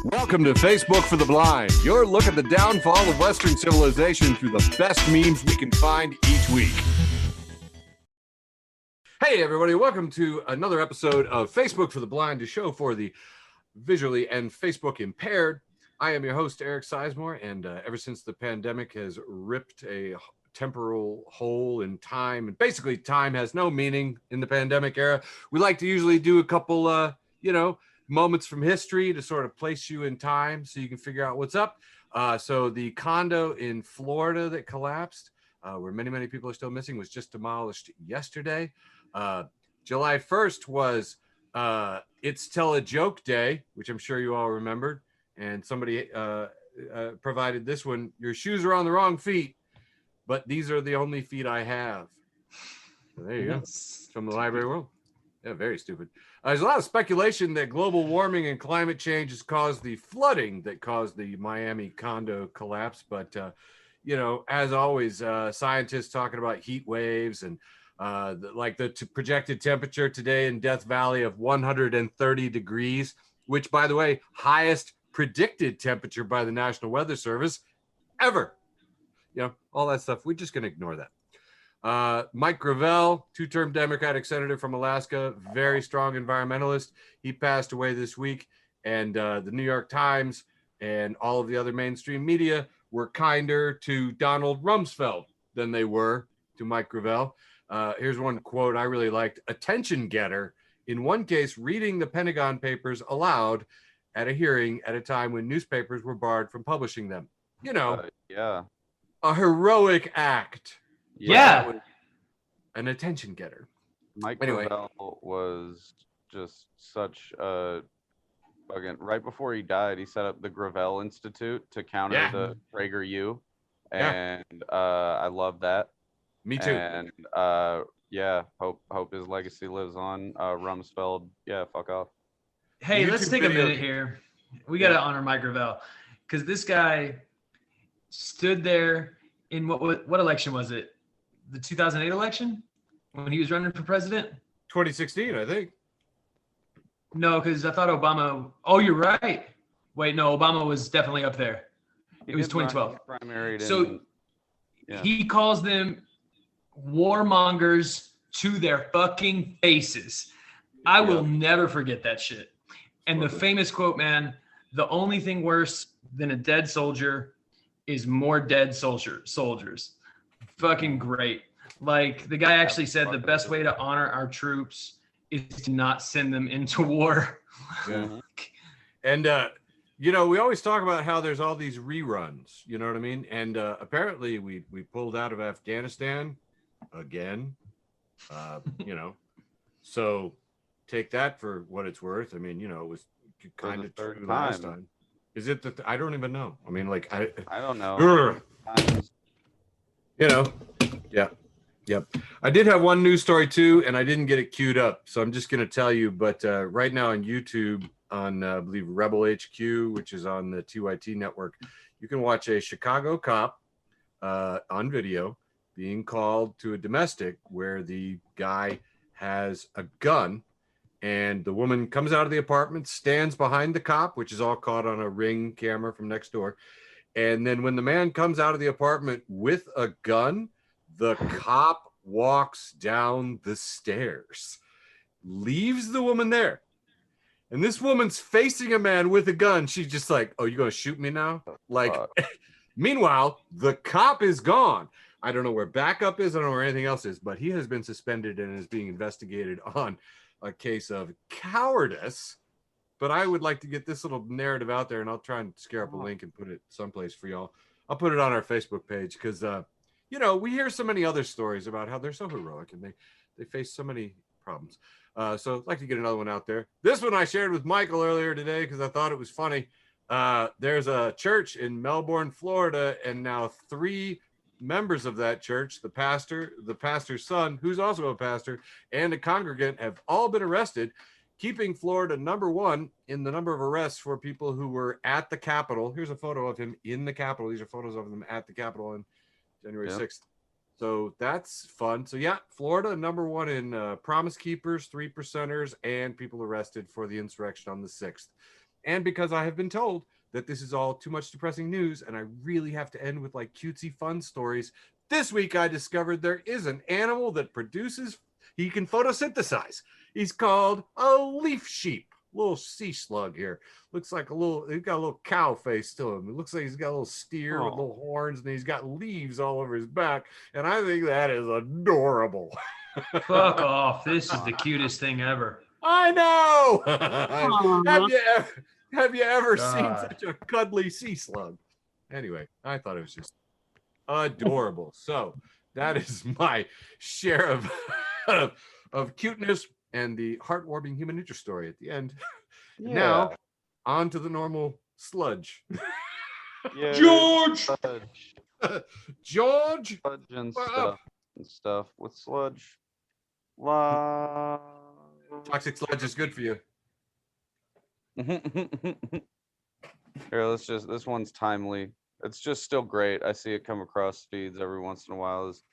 Welcome to Facebook for the Blind, your look at the downfall of Western civilization through the best memes we can find each week. Hey, everybody, welcome to another episode of Facebook for the Blind, a show for the visually and Facebook impaired. I am your host, Eric Sizemore, and ever since the pandemic has ripped a temporal hole in time, and basically time has no meaning in the pandemic era, we like to usually do a couple, moments from history to sort of place you in time so you can figure out what's up. So the condo in Florida that collapsed, where many people are still missing, was just demolished yesterday. July 1st was It's Tell a Joke Day, which I'm sure you all remembered. And somebody provided this one. Your shoes are on the wrong feet, but these are the only feet I have. So there you go. From the library world. Yeah, very stupid. There's a lot of speculation that global warming and climate change has caused the flooding that caused the Miami condo collapse. But, as always, scientists talking about heat waves and the projected temperature today in Death Valley of 130 degrees, which, by the way, highest predicted temperature by the National Weather Service ever. All that stuff. We're just going to ignore that. Mike Gravel, two-term Democratic senator from Alaska, very strong environmentalist. He passed away this week, and the New York Times and all of the other mainstream media were kinder to Donald Rumsfeld than they were to Mike Gravel. Here's one quote I really liked. Attention getter, in one case, reading the Pentagon Papers aloud at a hearing at a time when newspapers were barred from publishing them. A heroic act. Yeah. An attention getter. Mike Gravel was just such a fucking, right before he died, he set up the Gravel Institute to counter the PragerU. And I love that. Me too. And hope his legacy lives on. Rumsfeld, fuck off. Hey, let's take a minute here. We got to honor Mike Gravel, because this guy stood there in what election was it? The 2008 election when he was running for president? 2016, I think. No, because I thought Obama. Oh, you're right. Wait, no, Obama was definitely up there. It was 2012. So he calls them warmongers to their fucking faces. I will never forget that shit. And the famous quote, man, the only thing worse than a dead soldier is more dead soldiers. Fucking great. Like, the guy actually said the best way to honor our troops is to not send them into war. Yeah. And we always talk about how there's all these reruns, you know what I mean? And apparently we pulled out of Afghanistan again. So take that for what it's worth. I mean, it was kind of true last time. Is it that I don't even know? I mean, like I don't know. Yep. I did have one news story too, and I didn't get it queued up, so I'm just going to tell you. But right now on YouTube, on I believe Rebel HQ, which is on the TYT network, you can watch a Chicago cop on video being called to a domestic where the guy has a gun, and the woman comes out of the apartment, stands behind the cop, which is all caught on a Ring camera from next door. And then when the man comes out of the apartment with a gun, the cop walks down the stairs, leaves the woman there. And this woman's facing a man with a gun. She's just like, oh, you going to shoot me now? Like, meanwhile, the cop is gone. I don't know where backup is. I don't know where anything else is, but he has been suspended and is being investigated on a case of cowardice. But I would like to get this little narrative out there, and I'll try and scare up a link and put it someplace for y'all. I'll put it on our Facebook page because, we hear so many other stories about how they're so heroic and they face so many problems. So I'd like to get another one out there. This one I shared with Michael earlier today because I thought it was funny. There's a church in Melbourne, Florida, and now 3 members of that church, the pastor, the pastor's son, who's also a pastor, and a congregant have all been arrested, keeping Florida #1 in the number of arrests for people who were at the Capitol. Here's a photo of him in the Capitol. These are photos of them at the Capitol on January 6th. So that's fun. So yeah, Florida #1 in Promise Keepers, 3%ers, and people arrested for the insurrection on the 6th. and because I have been told that this is all too much depressing news and I really have to end with like cutesy fun stories, this week I discovered there is an animal that he can photosynthesize. He's called a leaf sheep. Little sea slug here. Looks like he's got a little cow face to him. It looks like he's got a little steer with little horns, and he's got leaves all over his back. And I think that is adorable. Fuck off. This is the cutest thing ever. I know. Have you ever seen such a cuddly sea slug? Anyway, I thought it was just adorable. So that is my share of cuteness and the heartwarming human interest story at the end. Yeah. Now, on to the normal sludge. Yeah, George! George! Sludge and stuff with sludge. Toxic sludge is good for you. Here, this one's timely. It's just still great. I see it come across feeds every once in a while. Is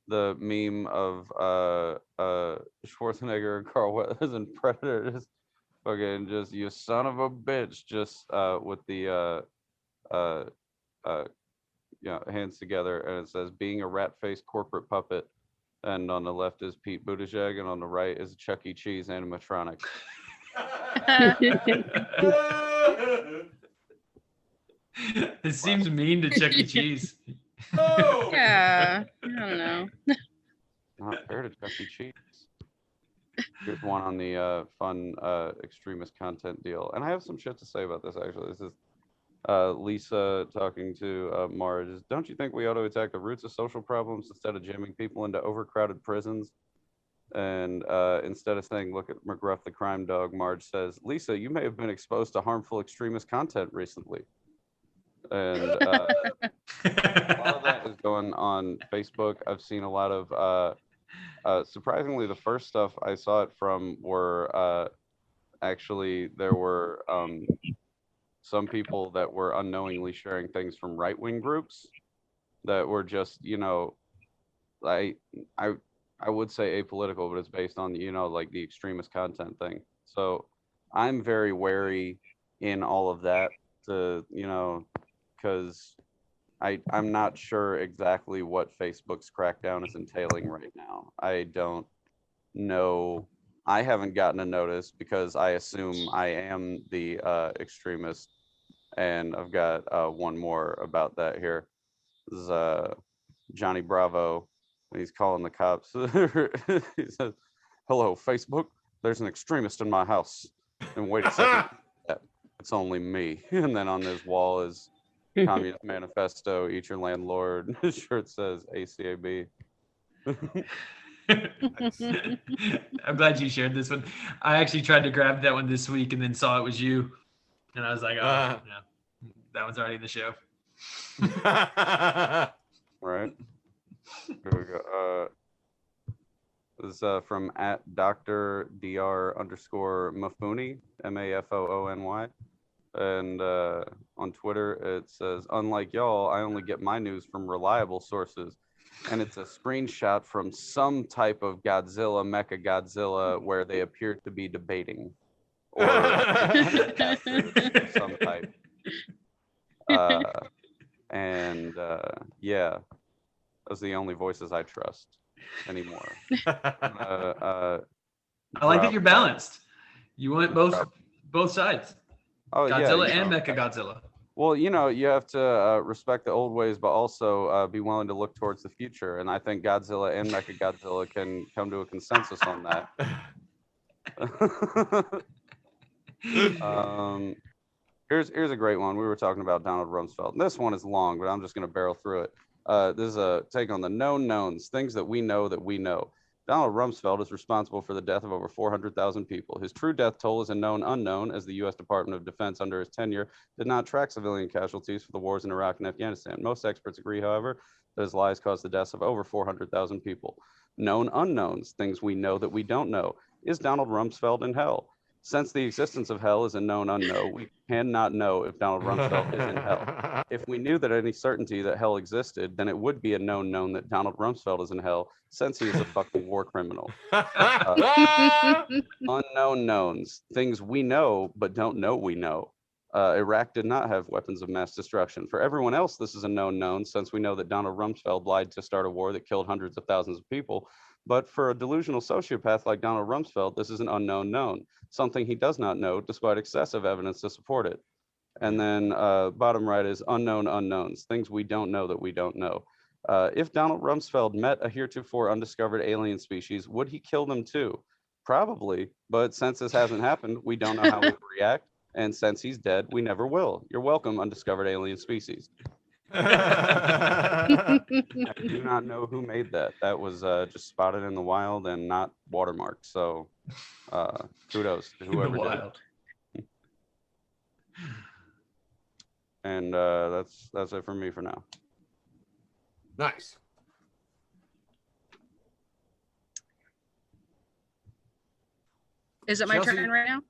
the meme of Schwarzenegger and Carl Weathers and Predator, just fucking just you son of a bitch, just with the hands together, and it says being a rat-faced corporate puppet, and on the left is Pete Buttigieg, and on the right is Chuck E. Cheese animatronic. It seems mean to Chuck E. Cheese. Oh! Yeah, I don't know. Not fair to Chuck E. Cheese. Here's one on the fun extremist content deal. And I have some shit to say about this, actually. This is Lisa talking to Marge. Don't you think we ought to attack the roots of social problems instead of jamming people into overcrowded prisons? And instead of saying, look at McGruff the crime dog, Marge says, Lisa, you may have been exposed to harmful extremist content recently. And a lot of that is going on Facebook. I've seen a lot of surprisingly, the first stuff I saw it from were actually there were some people that were unknowingly sharing things from right-wing groups that were just, I would say apolitical, but it's based on, like the extremist content thing. So I'm very wary in all of that because I'm not sure exactly what Facebook's crackdown is entailing right now. I don't know. I haven't gotten a notice because I assume I am the extremist. And I've got one more about that here. This is Johnny Bravo. When he's calling the cops. He says, hello, Facebook. There's an extremist in my house. And wait a second. It's only me. And then on this wall is Communist Manifesto, Eat Your Landlord. His shirt says ACAB. I'm glad you shared this one. I actually tried to grab that one this week and then saw it was you. And I was like, oh, no, that one's already in the show. Right. Here we go. This is from @Dr.Dr_Mafuni, Mafoony. And on Twitter, it says, unlike y'all, I only get my news from reliable sources. And it's a screenshot from some type of Godzilla, Mecha Godzilla, where they appear to be debating. Or some type. Yeah, those are the only voices I trust anymore. I like that you're balanced. You want both sides. Oh, Godzilla and Mecha Godzilla. Well, you have to respect the old ways, but also be willing to look towards the future. And I think Godzilla and Mecha Godzilla can come to a consensus on that. Here's a great one. We were talking about Donald Rumsfeld. This one is long, but I'm just going to barrel through it. This is a take on the known knowns, things that we know that we know. Donald Rumsfeld is responsible for the death of over 400,000 people. His true death toll is a known unknown, as the U.S. Department of Defense under his tenure did not track civilian casualties for the wars in Iraq and Afghanistan. Most experts agree, however, that his lies caused the deaths of over 400,000 people. Known unknowns, things we know that we don't know. Is Donald Rumsfeld in hell? Since the existence of hell is a known unknown, we cannot know if Donald Rumsfeld is in hell. If we knew that any certainty that hell existed, then it would be a known that Donald Rumsfeld is in hell, since he is a fucking war criminal. Unknown knowns, things we know but don't know we know. Iraq did not have weapons of mass destruction. For everyone else, this is a known, since we know that Donald Rumsfeld lied to start a war that killed hundreds of thousands of people. But for a delusional sociopath like Donald Rumsfeld, this is an unknown known, something he does not know, despite excessive evidence to support it. And then bottom right is unknown unknowns, things we don't know that we don't know. If Donald Rumsfeld met a heretofore undiscovered alien species, would he kill them too? Probably, but since this hasn't happened, we don't know how we would react. And since he's dead, we never will. You're welcome, undiscovered alien species. I do not know who made that. That was just spotted in the wild and not watermarked. So kudos to whoever did it. And that's it for me for now. Nice. Is it my Chelsea? turn right now?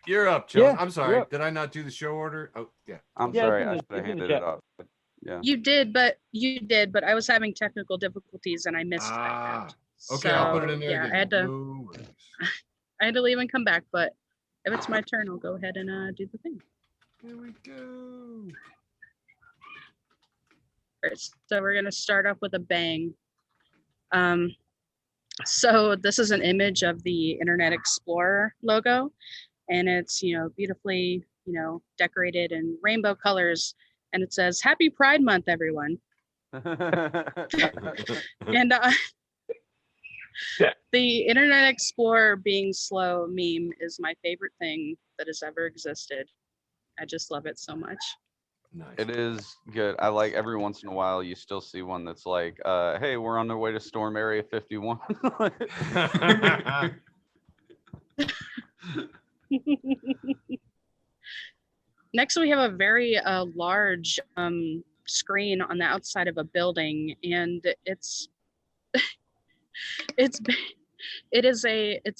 You're up, Chelsea. Yeah, I'm sorry. you're up. Did I not do the show order? Oh, yeah. I'm Yeah, sorry, it's in I the- should have it's in the handed it chat. off. Yeah. You did, but I was having technical difficulties and I missed that. Okay, I'll put it in there Yeah, again. I had to. No worries. I had to leave and come back, but if it's my turn, I'll go ahead and do the thing. Here we go. All right, so we're gonna start off with a bang. So this is an image of the Internet Explorer logo, and it's beautifully decorated in rainbow colors, and it says "Happy Pride Month, everyone." And the Internet Explorer being slow meme is my favorite thing that has ever existed. I just love it so much. Nice. It is good. I like every once in a while you still see one that's like, hey, we're on our way to storm Area 51. Next, we have a very large screen on the outside of a building, and it's it's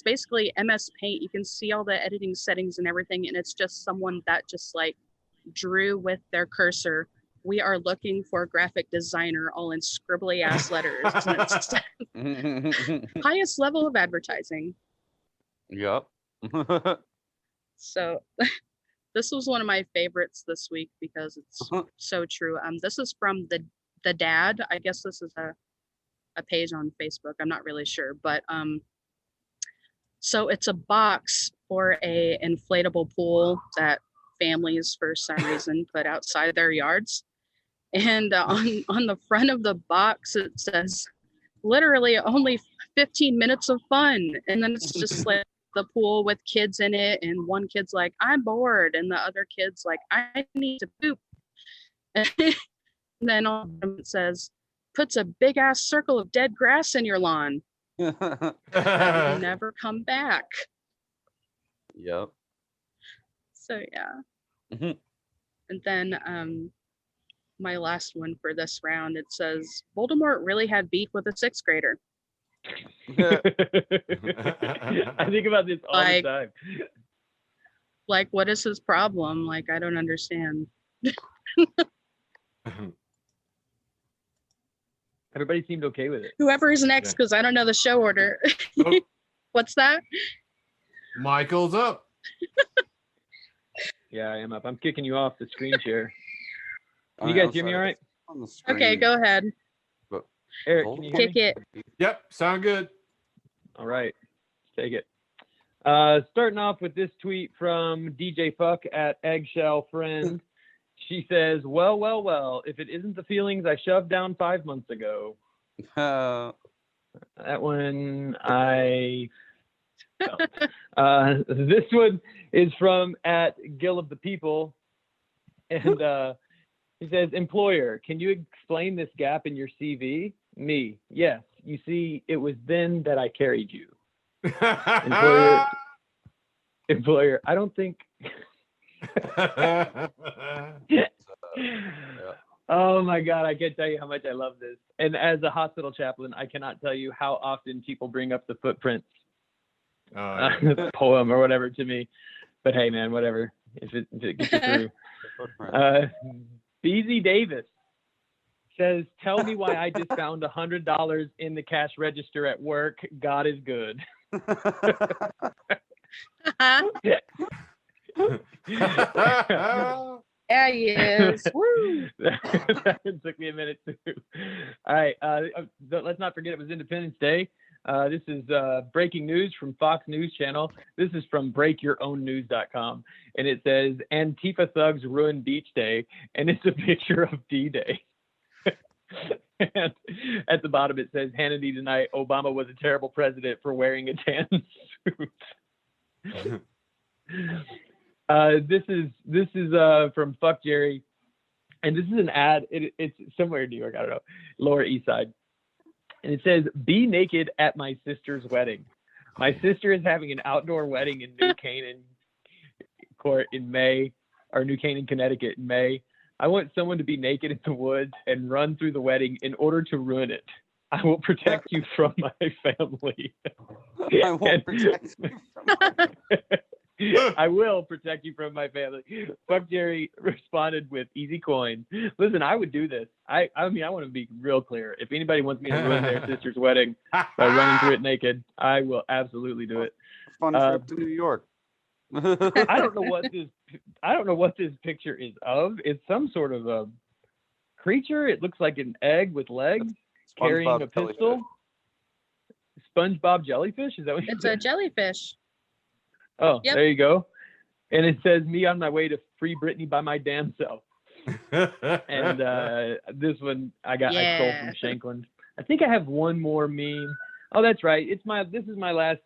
basically MS Paint. You can see all the editing settings and everything, and it's just someone that just like drew with their cursor, "We are looking for a graphic designer," all in scribbly ass letters. And it's highest level of advertising. Yep. So this was one of my favorites this week because it's so true. This is from the dad. I guess this is a page on Facebook. I'm not really sure, but so it's a box for a inflatable pool that families for some reason put outside their yards. And on the front of the box, it says literally only 15 minutes of fun. And then it's just like the pool with kids in it. And one kid's like, "I'm bored." And the other kid's like, "I need to poop." And then on it says, "Puts a big ass circle of dead grass in your lawn that will never come back." Yep. So yeah. Mhm. And then my last one for this round, it says, "Voldemort really had beef with a 6th grader." I think about this all Like- the time. Like, what is his problem? Like, I don't understand. Everybody seemed okay with it. Whoever is next, Yeah. because I don't know the show order. Oh, What's that? Michael's up. Yeah, I am up. I'm kicking you off the screen share. Can you I'm guys hear me sorry, all right? it's on the Okay, screen. go ahead. Eric, can you hear Kick me? it. Yep, sound good. All right, take it. Starting off with this tweet from DJ Fuck at Eggshell Friend. She says, well, if it isn't the feelings I shoved down 5 months ago. That one I felt. This one is from at Gill of the People. And he says, "Employer, can you explain this gap in your CV?" Me, yes. You see, it was then that I carried you. Employer, I don't think. Oh my God, I can't tell you how much I love this. And as a hospital chaplain, I cannot tell you how often people bring up the footprints poem or whatever to me. But hey, man, whatever. If it gets you through. BZ Davis says, "Tell me why I just found $100 in the cash register at work. God is good." Yeah, he is. Woo. That took me a minute too. All right, let's not forget it was Independence Day. This is breaking news from Fox News Channel. This is from breakyourownnews.com, and it says Antifa thugs ruin Beach Day, and it's a picture of D-Day. And at the bottom it says Hannity tonight, Obama was a terrible president for wearing a tan suit. This is from Fuck Jerry, and this is an ad. It's somewhere in New York, I don't know, Lower East Side, and it says, "Be naked at my sister's wedding. My sister is having an outdoor wedding in New Canaan Court in May, or New Canaan, Connecticut in May. I want someone to be naked in the woods and run through the wedding in order to ruin it. I will protect you from my family." I won't protect you from I will protect you from my family. Fuck Jerry responded with easy coin. Listen, I would do this. I mean, I want to be real clear. If anybody wants me to ruin their sister's wedding by running through it naked, I will absolutely do it. Fun trip to New York. I don't know what this picture is of. It's some sort of a creature. It looks like an egg with legs carrying a pistol. SpongeBob jellyfish? Is that what you said? It's a jellyfish. Oh, Yep. There you go. And it says, "Me on my way to free Britney by my damn self." And this one I stole from Shankland. I think I have one more meme. Oh, that's right. This is my last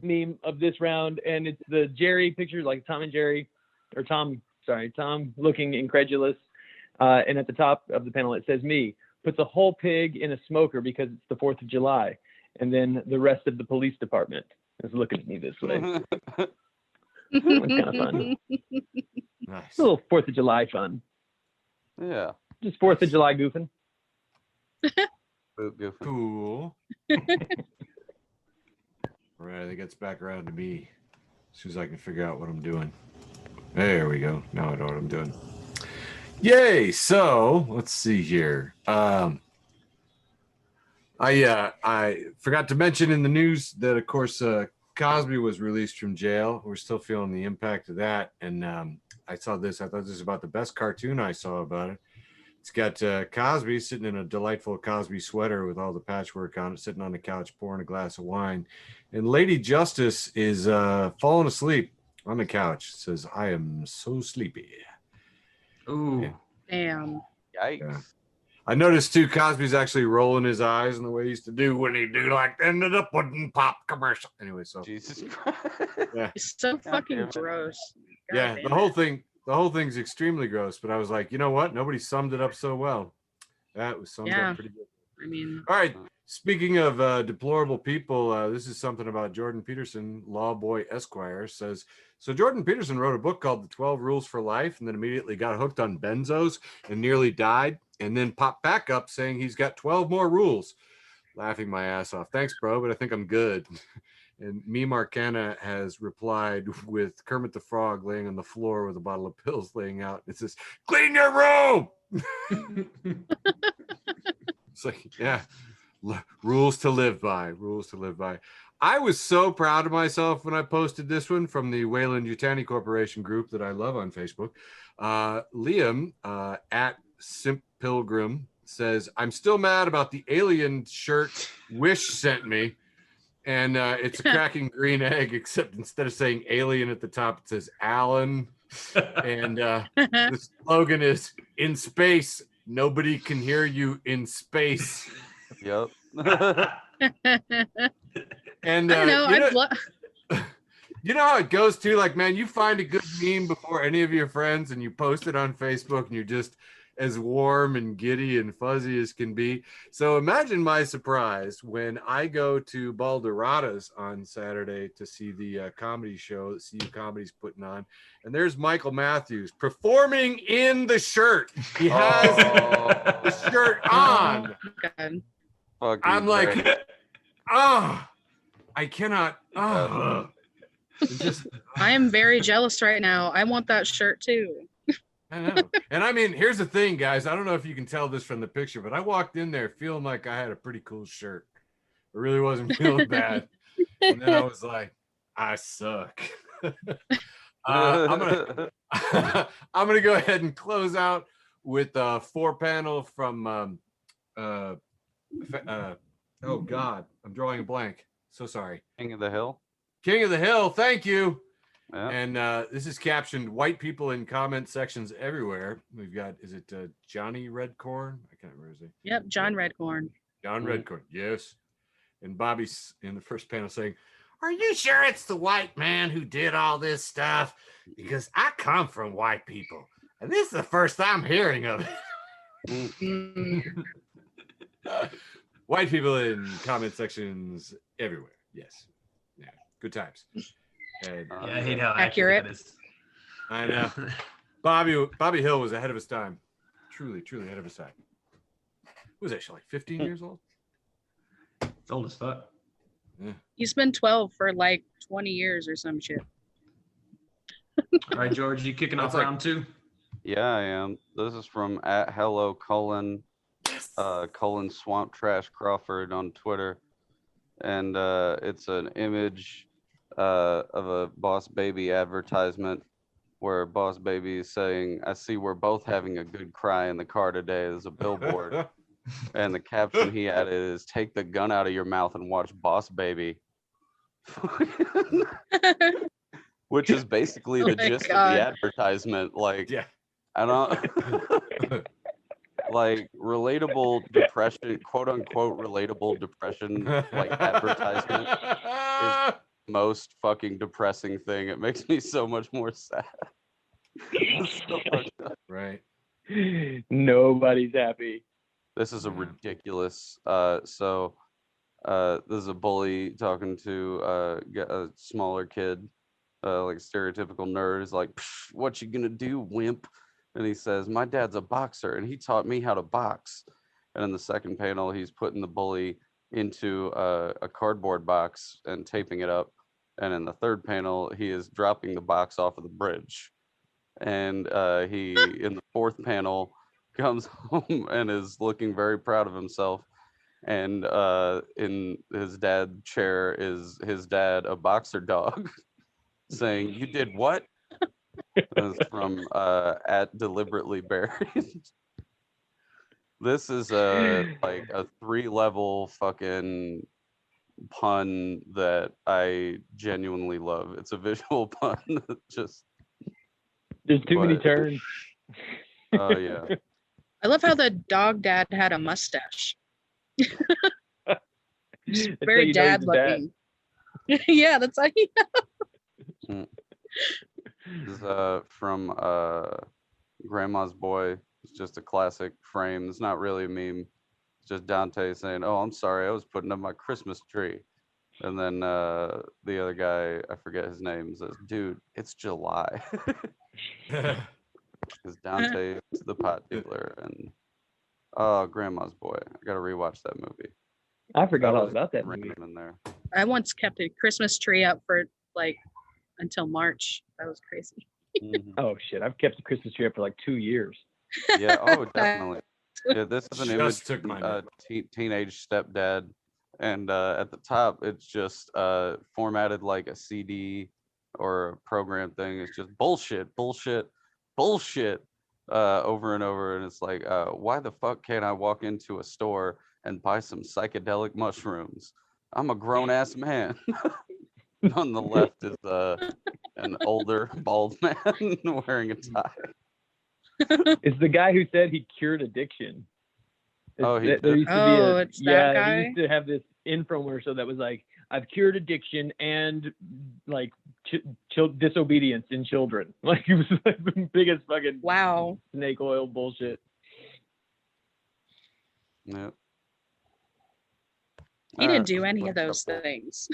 meme of this round, and it's the Jerry picture, like Tom and Jerry, or Tom looking incredulous. And at the top of the panel it says, "Me puts a whole pig in a smoker because it's the 4th of July." And then the rest of the police department is looking at me this way. That one's kind of fun. Nice. A little 4th of July fun. Yeah. Just 4th of July goofing. Cool. Right, it gets back around to me as soon as I can figure out what I'm doing. There we go. Now I know what I'm doing. Yay! So let's see here. I forgot to mention in the news that, of course, Cosby was released from jail. We're still feeling the impact of that. And I saw this. I thought this was about the best cartoon I saw about it. It's got Cosby sitting in a delightful Cosby sweater with all the patchwork on it, sitting on the couch pouring a glass of wine. And Lady Justice is falling asleep on the couch. It says, "I am so sleepy." Ooh. Yeah. Damn. Yikes. Yeah. I noticed too, Cosby's actually rolling his eyes in the way he used to do when he do like the end of the pudding pop commercial. Anyway, so Jesus Christ. yeah, It's so fucking damn it. gross. God yeah, damn the whole thing's extremely gross. But I was like, you know what? Nobody summed it up so well. That was summed Yeah. up pretty good. I mean, All right. Speaking of deplorable people, this is something about Jordan Peterson, Law Boy Esquire, says, so Jordan Peterson wrote a book called The 12 Rules for Life and then immediately got hooked on benzos and nearly died and then popped back up saying he's got 12 more rules. Laughing my ass off. Thanks, bro, but I think I'm good. And Meme Arcana has replied with Kermit the Frog laying on the floor with a bottle of pills laying out. It says, "Clean your room!" It's like, yeah. Rules to live by. I was so proud of myself when I posted this one from the Wayland Yutani Corporation group that I love on Facebook. Liam at Simp Pilgrim says, "I'm still mad about the alien shirt Wish sent me. And it's a cracking green egg, except instead of saying alien at the top, it says Alan. And the slogan is, in space, nobody can hear you in space." Yep. And I don't know. you know how it goes too. Like, man, you find a good meme before any of your friends, and you post it on Facebook, and you're just as warm and giddy and fuzzy as can be. So imagine my surprise when I go to Baldorada's on Saturday to see the comedy show that CU Comedy's putting on, and there's Michael Matthews performing in the shirt. He has the shirt on. God. Fucking I'm like, great. oh, I cannot. It's just. I am very jealous right now. I want that shirt too. I know. And I mean, here's the thing, guys. I don't know if you can tell this from the picture, but I walked in there feeling like I had a pretty cool shirt. I really wasn't feeling bad. And then I was like, I suck. I'm gonna go ahead and close out with a 4-panel from oh God, I'm drawing a blank. So sorry. King of the Hill. King of the Hill, thank you. Yeah. And this is captioned "White people in comment sections everywhere." We've got, is it Johnny Redcorn? I can't remember his name. Yep, John Redcorn. John Redcorn, yes. And Bobby's in the first panel saying, "Are you sure it's the white man who did all this stuff? Because I come from white people, and this is the first I'm hearing of it." White people in comment sections everywhere. Yes. Yeah. Good times. And, Yeah, I hate how Accurate. that is. I know. Bobby Hill was ahead of his time. Truly ahead of his time. Who was actually like 15 years old? It's old as fuck. Yeah. He's been 12 for like 20 years or some shit. All right, George, you kicking off That's like- round 2? Yeah, I am. This is from @hello:_ Swamp Trash Crawford on Twitter, and it's an image of a Boss Baby advertisement where Boss Baby is saying, "I see we're both having a good cry in the car today." There's a billboard, and the caption he added is, "Take the gun out of your mouth and watch Boss Baby," which is basically the my gist of God. the advertisement. Like, Yeah. I don't like relatable depression, quote unquote relatable depression, like advertisement is most fucking depressing thing. It makes me so much more sad. It's so fucked up. Right. Nobody's happy. This is a Yeah. ridiculous. So this is a bully talking to a smaller kid, like a stereotypical nerd. Is like, "Psh, what you gonna do, wimp?" And he says, "My dad's a boxer, and he taught me how to box." And in the second panel, he's putting the bully into a cardboard box and taping it up. And in the third panel, he is dropping the box off of the bridge. And he, in the fourth panel, comes home and is looking very proud of himself. And in his dad's chair is his dad, a boxer dog, saying, "You did what?" It's from @deliberately buried. This is like a 3-level fucking pun that I genuinely love. It's a visual pun that just There's too many But- turns. oh yeah. I love how the dog dad had a mustache. That's how Very you know he's dad a dad. looking. Yeah, that's like This is from Grandma's Boy. It's just a classic frame. It's not really a meme. It's just Dante saying, "Oh, I'm sorry, I was putting up my Christmas tree." And then the other guy, I forget his name, says, "Dude, it's July." Because Dante is the pot dealer. And oh, Grandma's Boy. I gotta rewatch that movie. I forgot all was about that movie. random in there. I once kept a Christmas tree up for like until March. That was crazy. Mhm. Oh shit! I've kept the Christmas tree up for like 2 years. Yeah, oh, definitely. Yeah, this is an Just image took from, mine. teenage stepdad, and at the top it's just formatted like a CD or a program thing. It's just bullshit over and over, and it's like, why the fuck can't I walk into a store and buy some psychedelic mushrooms? I'm a grown ass man. On the left is an older bald man wearing a tie. It's the guy who said he cured addiction. Oh, he There did? used to be Oh, a, it's that yeah, guy? he used to have this infomercial that was like, "I've cured addiction and like disobedience in children." Like it was like the biggest fucking Wow. snake oil bullshit. Yeah. He didn't do Alright, any of let's those couple. things.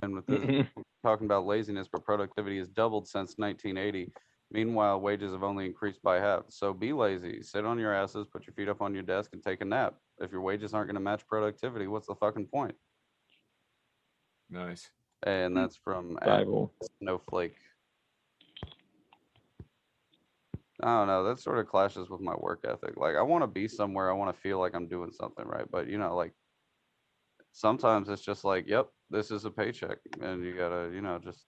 And with this, talking about laziness, but productivity has doubled since 1980. Meanwhile, wages have only increased by half. So be lazy, sit on your asses, put your feet up on your desk, and take a nap. If your wages aren't going to match productivity, what's the fucking point? Nice. And that's from Bible. Snowflake. I don't know. That sort of clashes with my work ethic. Like, I want to be somewhere. I want to feel like I'm doing something right. But, you know, like, sometimes it's just like, yep, this is a paycheck. And you got to, you know, just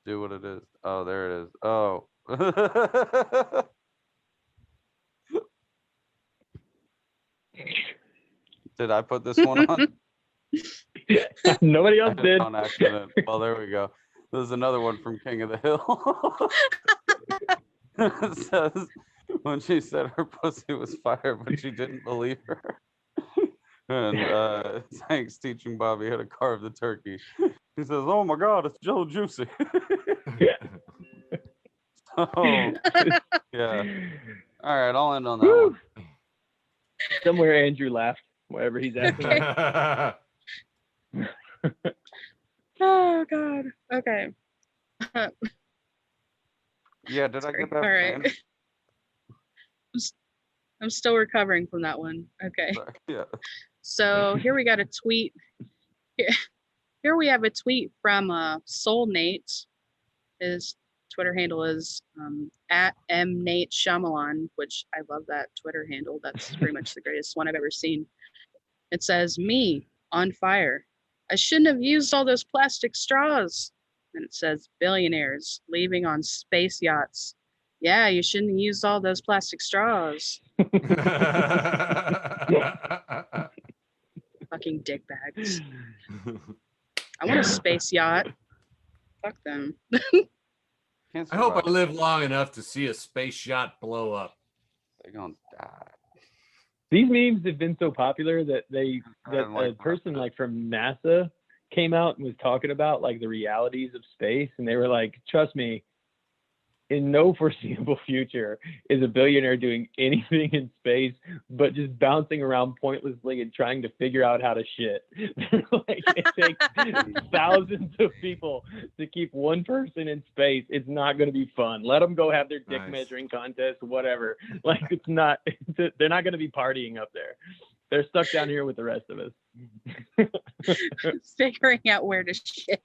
do what it is. Oh, there it is. Oh. Did I put this one on? Nobody else did. On accident. Well, there we go. There's another one from King of the Hill. It says, when she said her pussy was fire, but she didn't believe her. And thanks teaching Bobby how to carve the turkey. He says, oh my God, it's Jello Juicy. So, yeah. All right, I'll end on that Woo. one. Somewhere Andrew laughed, wherever he's at. Oh God. Okay. Yeah, did I get that? All right. I'm still recovering from that one. Okay. Sorry. Yeah. So here we got a tweet. Here we have a tweet from Soul Nate. His Twitter handle is at mnate Shyamalan, which I love that Twitter handle. That's pretty much the greatest one I've ever seen. It says, me on fire. I shouldn't have used all those plastic straws. And it says, billionaires leaving on space yachts. Yeah, you shouldn't have used all those plastic straws. Fucking dick bags. I want a space yacht. Fuck them. I hope I live long enough to see a space yacht blow up. They're gonna die. These memes have been so popular that like a person like from NASA came out and was talking about like the realities of space, and they were like, trust me, in no foreseeable future is a billionaire doing anything in space but just bouncing around pointlessly and trying to figure out how to shit. Like, it takes thousands of people to keep one person in space. It's not going to be fun. Let them go have their dick measuring contest, whatever. Like, they're not going to be partying up there. They're stuck down here with the rest of us. Figuring out where to shit.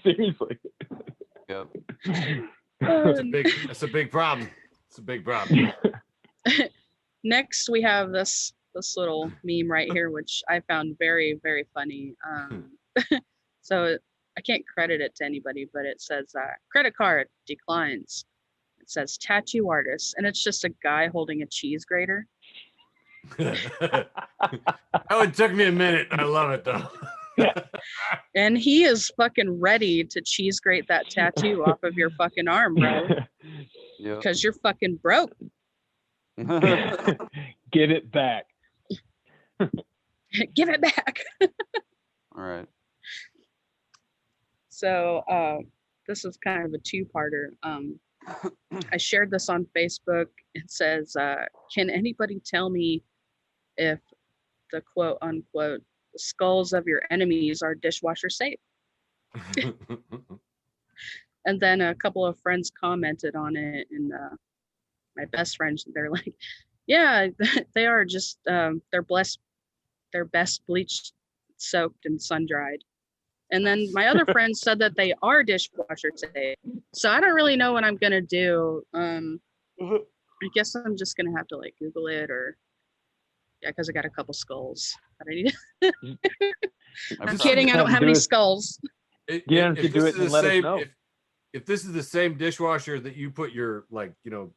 Seriously. Yep. It's a big problem. It's a big problem. Next, we have this little meme right here, which I found very, very funny. So I can't credit it to anybody, but it says credit card declines. It says tattoo artist, and it's just a guy holding a cheese grater. That one took me a minute. I love it though. And he is fucking ready to cheese grate that tattoo off of your fucking arm, bro. Because you're fucking broke. Give it back. Give it back. All right. So this is kind of a two-parter. I shared this on Facebook. It says, can anybody tell me if the quote unquote the skulls of your enemies are dishwasher safe? And then a couple of friends commented on it, and my best friends, they're like, yeah, they are just they're best bleached, soaked, and sun dried. And then my other friends said that they are dishwasher safe. So I don't really know what I'm gonna do. I guess I'm just gonna have to like Google it, or yeah, because I got a couple skulls that I need. I'm kidding. I don't have any skulls. If this is the same dishwasher that you put your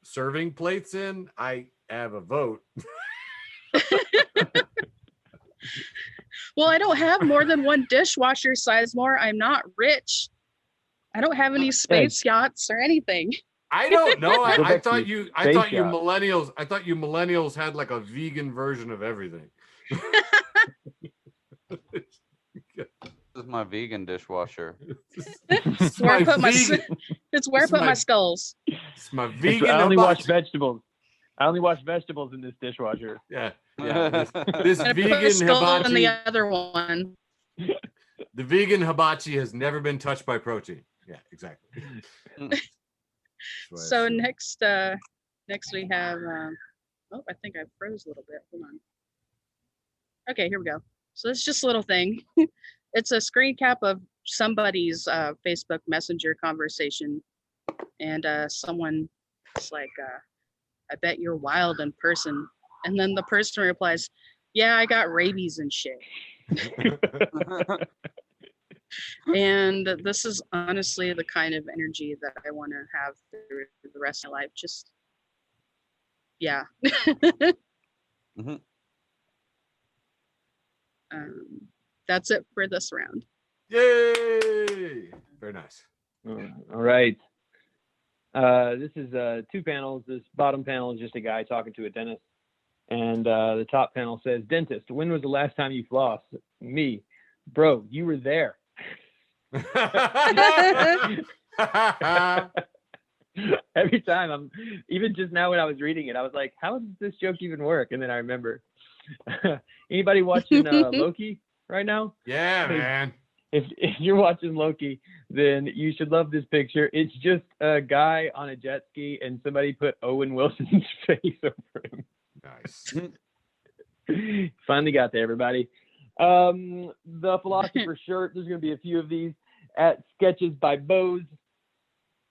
serving plates in, I have a vote. Well, I don't have more than one dishwasher, Sizemore. I'm not rich. I don't have any space yachts or anything. I don't know. I thought you millennials had like a vegan version of everything. This is my vegan dishwasher. It's where I put my skulls. It's my vegan. I only wash vegetables. I only wash vegetables in this dishwasher. Yeah. This vegan hibachi in the other one. The vegan hibachi has never been touched by protein. Yeah, exactly. So next we have. I think I froze a little bit. Hold on. Okay, here we go. So it's just a little thing. It's a screen cap of somebody's Facebook Messenger conversation, and someone is like, "I bet you're wild in person," and then the person replies, "Yeah, I got rabies and shit." And this is honestly the kind of energy that I want to have through the rest of my life. Just, yeah. That's it for this round. Yay! Very nice. All right. This is 2 panels. This bottom panel is just a guy talking to a dentist. And the top panel says, "Dentist, when was the last time you flossed?" Me. "Bro, you were there." Every time even just now when I was reading it, I was like, how does this joke even work? And then I remember. Anybody watching Loki right now? Yeah, man. If you're watching Loki, then you should love this picture. It's just a guy on a jet ski and somebody put Owen Wilson's face over him. Nice. Finally got there, everybody. The philosopher shirt, there's going to be a few of these at Sketches by Bose.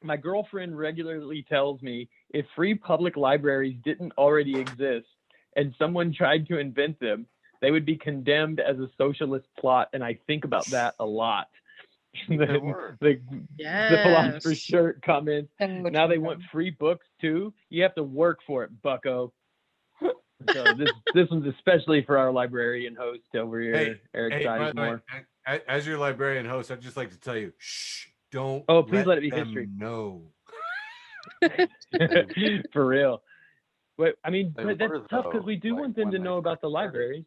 "My girlfriend regularly tells me if free public libraries didn't already exist and someone tried to invent them, they would be condemned as a socialist plot, and I think about that a lot." The philosopher shirt comments, "Now they want free books too. You have to work for it, bucko." So this one's especially for our librarian host over here, Eric Sizemore. As your librarian host, I'd just like to tell you, shh, don't. Oh, please let it be history. No. For real. But I mean, but that's tough because we do want them to know about the libraries.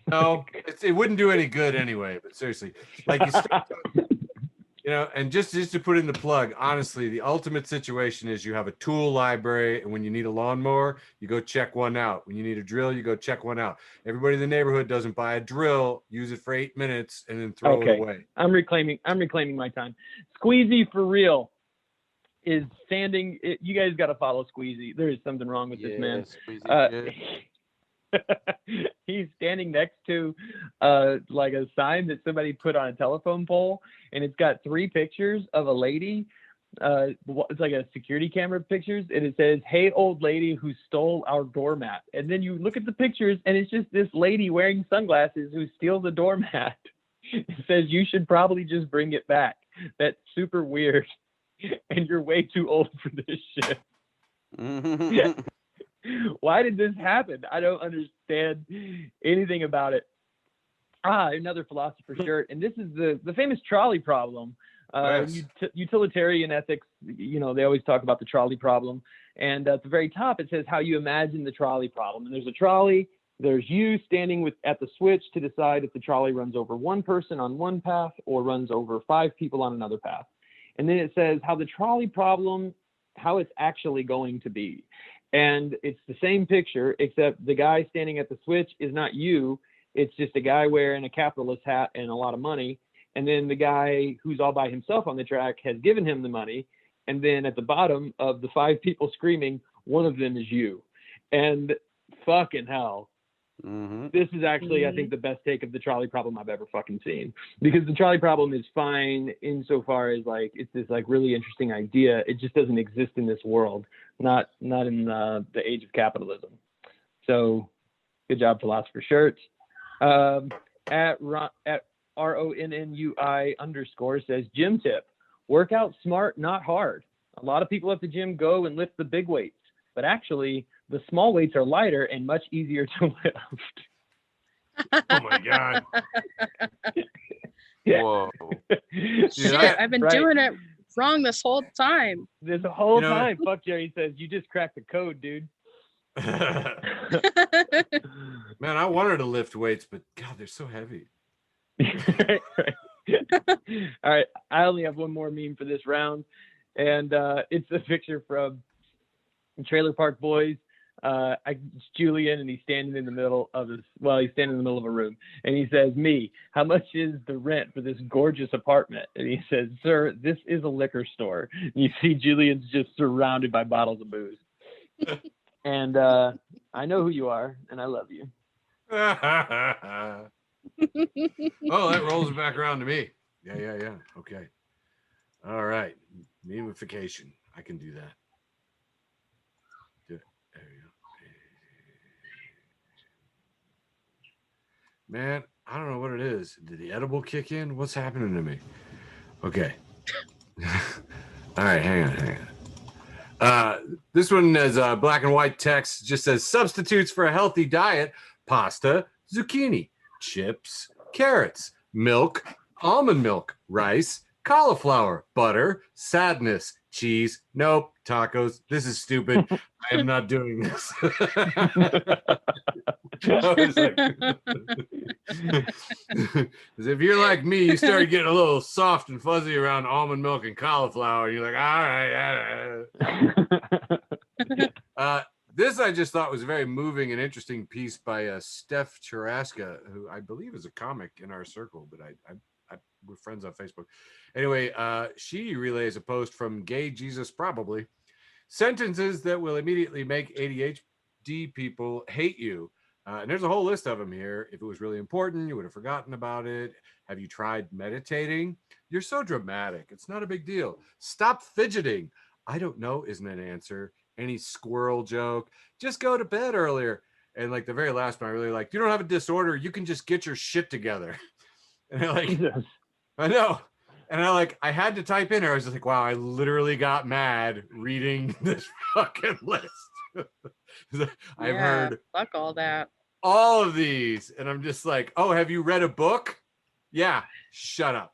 No, it wouldn't do any good anyway. But seriously, like you start talking, and just to put in the plug, honestly, the ultimate situation is you have a tool library, and when you need a lawnmower, you go check one out. When you need a drill, you go check one out. Everybody in the neighborhood doesn't buy a drill, use it for 8 minutes, and then throw it away. I'm reclaiming my time. Squeezy for real is standing. You guys got to follow Squeezy. There is something wrong with this man. He's standing next to like a sign that somebody put on a telephone pole, and it's got 3 pictures of a lady. It's like a security camera pictures, and it says, "Hey, old lady who stole our doormat." And then you look at the pictures, and it's just this lady wearing sunglasses who steals a doormat. It says, "You should probably just bring it back. That's super weird, and you're way too old for this shit." Why did this happen? I don't understand anything about it. Another philosopher shirt, and this is the famous trolley problem. Utilitarian ethics, they always talk about the trolley problem. And at the very top, it says how you imagine the trolley problem. And there's a trolley. There's you standing at the switch to decide if the trolley runs over one person on one path or runs over 5 people on another path. And then it says how the trolley problem, how it's actually going to be. And it's the same picture, except the guy standing at the switch is not you. It's just a guy wearing a capitalist hat and a lot of money. And then the guy who's all by himself on the track has given him the money. And then at the bottom of the 5 people screaming, one of them is you. And fucking hell. Mm-hmm. This is actually, I think, the best take of the trolley problem I've ever fucking seen. Because the trolley problem is fine insofar as like it's this like really interesting idea. It just doesn't exist in this world, not in the age of capitalism. So, good job, philosopher shirt. At RONNUI_ says gym tip: work out smart, not hard. A lot of people at the gym go and lift the big weights, but actually the small weights are lighter and much easier to lift. Oh my God. Whoa. Shit, I've been doing it wrong this whole time. This whole time. Fuck Jerry says, you just cracked the code, dude. Man, I wanted to lift weights, but God, they're so heavy. All right. I only have one more meme for this round. And it's a picture from Trailer Park Boys. It's Julian, and he's standing in the middle of he's standing in the middle of a room, and he says, "Me, how much is the rent for this gorgeous apartment?" And he says, "Sir, this is a liquor store." And you see Julian's just surrounded by bottles of booze. And I know who you are, and I love you. Oh, that rolls it back around to me. Yeah. Okay. All right. Memification. I can do that. Do it. There you go. Man, I don't know what it is. Did the edible kick in? What's happening to me? Okay. All right, hang on. This one is black and white text. Just says substitutes for a healthy diet: pasta, zucchini, chips, carrots, milk, almond milk, rice, cauliflower, butter, sadness, cheese. Nope, tacos. This is stupid. I am not doing this. If you're like me, you start getting a little soft and fuzzy around almond milk and cauliflower. You're like, all right. This I just thought was a very moving and interesting piece by Steph Charaska, who I believe is a comic in our circle, but we're friends on Facebook. Anyway, she relays a post from Gay Jesus Probably. Sentences that will immediately make ADHD people hate you. And there's a whole list of them here. If it was really important, you would have forgotten about it. Have you tried meditating? You're so dramatic. It's not a big deal. Stop fidgeting. I don't know isn't an answer. Any squirrel joke. Just go to bed earlier. And like the very last one, I really like, you don't have a disorder. You can just get your shit together. And I like, Jesus. I know. And I had to type in there. I was just like, wow, I literally got mad reading this fucking list. I've heard fuck all that. All of these. And I'm just like, oh, have you read a book? Yeah, shut up.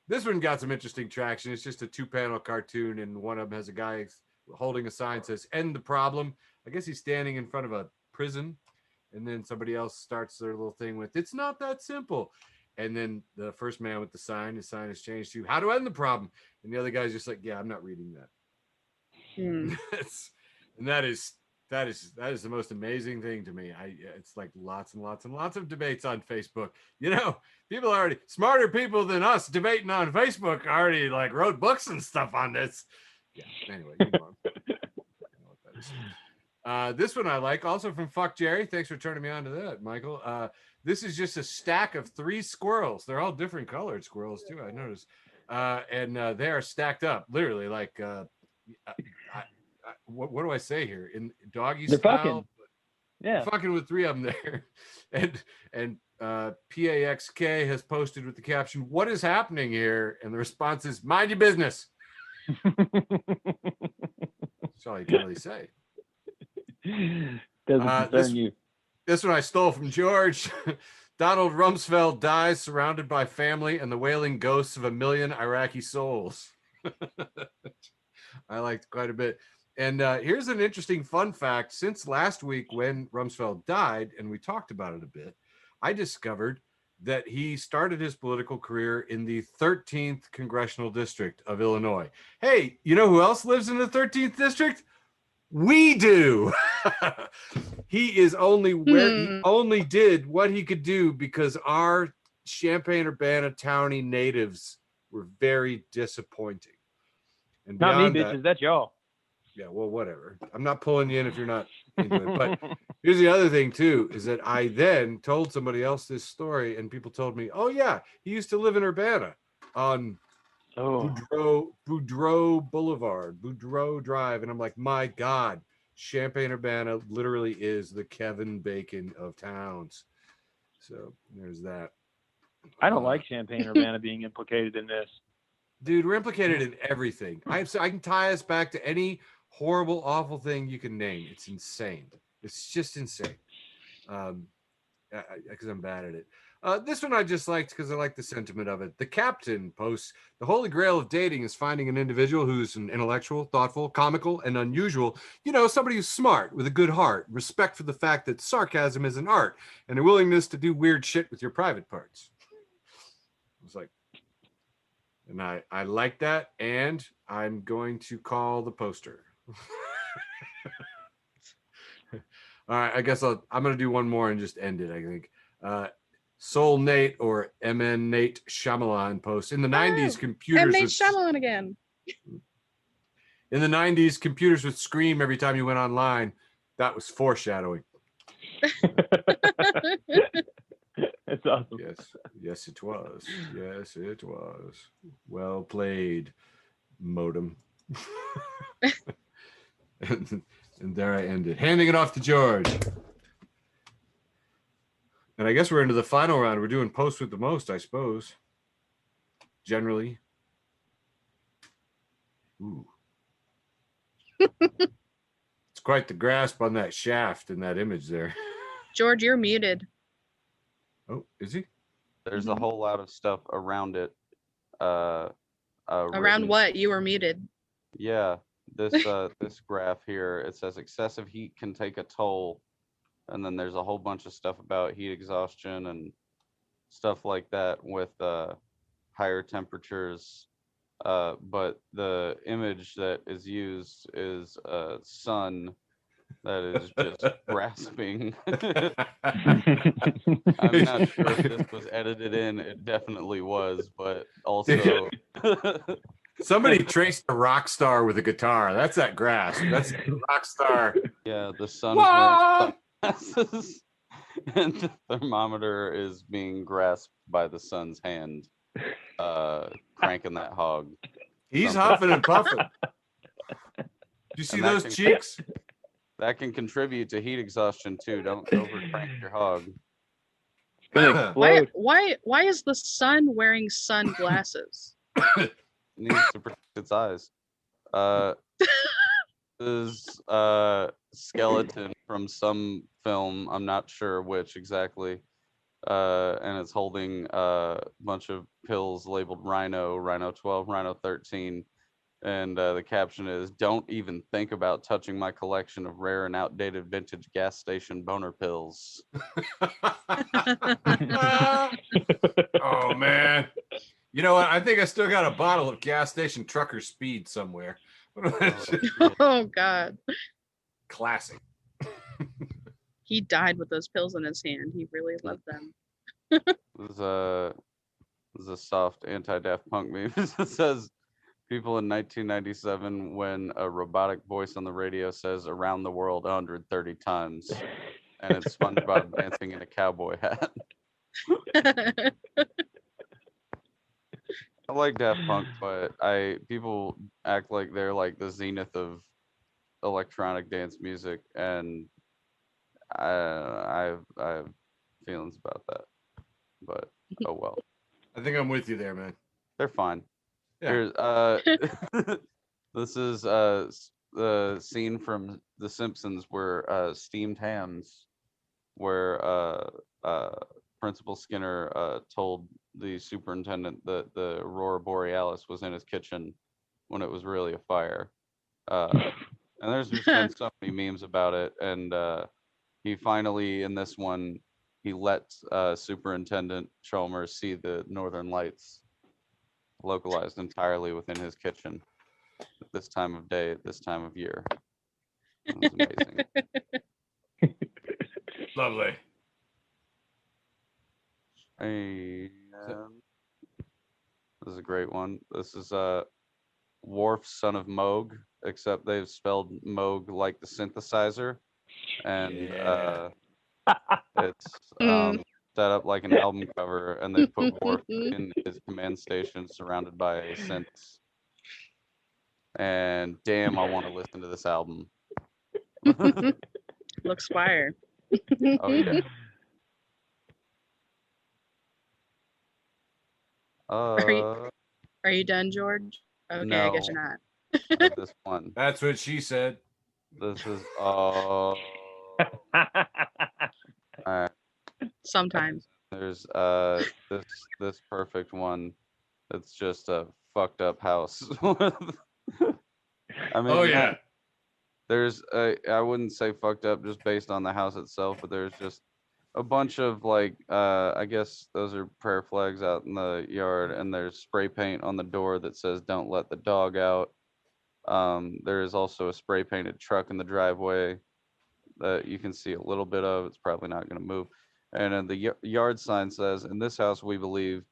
This one got some interesting traction. It's just a 2-panel cartoon, and one of them has a guy holding a sign that says, end the problem. I guess he's standing in front of a prison. And then somebody else starts their little thing with, it's not that simple. And then the first man with the sign, his sign has changed to how to end the problem. And the other guy's just like, yeah, I'm not reading that. And that is the most amazing thing to me. It's like lots and lots and lots of debates on Facebook. You know, people already smarter people than us debating on Facebook already like wrote books and stuff on this. Yeah. Anyway, you know what that is. This one I like, also from Fuck Jerry. Thanks for turning me on to that, Michael. This is just a stack of 3 squirrels. They're all different colored squirrels too, I noticed. And they are stacked up, literally like. What do I say here? In doggy They're style? Fucking. Yeah. Fucking with 3 of them there. And PAXK has posted with the caption, what is happening here? And the response is, mind your business. That's all you can really say. Doesn't concern you. This one I stole from George. Donald Rumsfeld dies surrounded by family and the wailing ghosts of 1 million Iraqi souls. I liked quite a bit. And here's an interesting fun fact. Since last week when Rumsfeld died, and we talked about it a bit, I discovered that he started his political career in the 13th Congressional District of Illinois. Hey, you know who else lives in the 13th District? We do. He only did what he could do because our Champaign-Urbana townie natives were very disappointing. And not me, bitches. That's y'all. Yeah, well, whatever. I'm not pulling you in if you're not into it. But here's the other thing, too, is that I then told somebody else this story, and people told me, oh, yeah, he used to live in Urbana on Boudreaux Boulevard, Boudreaux Drive. And I'm like, my God, Champaign-Urbana literally is the Kevin Bacon of towns. So there's that. I don't like Champaign-Urbana being implicated in this. Dude, we're implicated in everything. I can tie us back to any horrible, awful thing you can name. It's insane. It's just insane. Because I'm bad at it. This one I just liked because I like the sentiment of it. The captain posts, the holy grail of dating is finding an individual who's an intellectual, thoughtful, comical, and unusual. You know, somebody who's smart, with a good heart, respect for the fact that sarcasm is an art, and a willingness to do weird shit with your private parts. I was like, and I like that, and I'm going to call the poster. All right, I guess I'm going to do one more and just end it, I think. Soul Nate or MN Nate Shyamalan post. In the 90s, computers... Nate Shyamalan again. In the 90s, computers would scream every time you went online. That was foreshadowing. That's awesome. Yes, it was. Yes, it was. Well played, modem. and there I ended, handing it off to George. And I guess we're into the final round. We're doing post with the most, I suppose. Generally. Ooh. It's quite the grasp on that shaft in that image there. George, you're muted. Oh, is he? There's a whole lot of stuff around it. Around Written. what? You were muted. Yeah, this this graph here, it says excessive heat can take a toll, and then there's a whole bunch of stuff about heat exhaustion and stuff like that with higher temperatures. But the image that is used is a sun that is just grasping. I'm not sure if this was edited in. It definitely was, but also somebody traced a rock star with a guitar. That's that grasp. That's a rock star. Yeah, the sun is wearing sunglasses, and the thermometer is being grasped by the sun's hand, cranking that hog. He's huffing and puffing. Do you see those cheeks? That can contribute to heat exhaustion too. Don't overcrank your hog. It's gonna explode. Why is the sun wearing sunglasses? It needs to protect its eyes. This is a skeleton from some film. I'm not sure which exactly. And it's holding a bunch of pills labeled Rhino, Rhino 12, Rhino 13. And the caption is, "Don't even think about touching my collection of rare and outdated vintage gas station boner pills." Oh, man. You know what? I think I still got a bottle of gas station trucker speed somewhere. Oh, God. Classic. He died with those pills in his hand. He really loved them. This is a soft anti-Daft Punk meme. It says, people in 1997 when a robotic voice on the radio says "around the world" 130 times, and it's SpongeBob dancing in a cowboy hat. I like Daft Punk, but people act like they're like the zenith of electronic dance music, and I have feelings about that. But oh well. I think I'm with you there, man. They're fine. Yeah. Here's this is the scene from The Simpsons where steamed hams, where Principal Skinner told the superintendent that the Aurora Borealis was in his kitchen when it was really a fire. And there's just been so many memes about it. And he finally, in this one, he let Superintendent Chalmers see the Northern Lights localized entirely within his kitchen at this time of day, at this time of year. It was amazing. Lovely. And this is a great one. This is Worf, son of Moog, except they've spelled Moog like the synthesizer, and it's set up like an album cover, and they put Worf in his command station surrounded by synths. And damn, I want to listen to this album. Looks fire. Oh yeah. Are you done, George? Okay, no. I guess you're not. This one. That's what she said. This is Sometimes. There's this perfect one. It's just a fucked up house. I mean, Oh yeah. There's I wouldn't say fucked up just based on the house itself, but there's just a bunch of like I guess those are prayer flags out in the yard, and there's spray paint on the door that says "Don't let the dog out." There is also a spray painted truck in the driveway that you can see a little bit of. It's probably not going to move. And then the yard sign says, "In this house we believe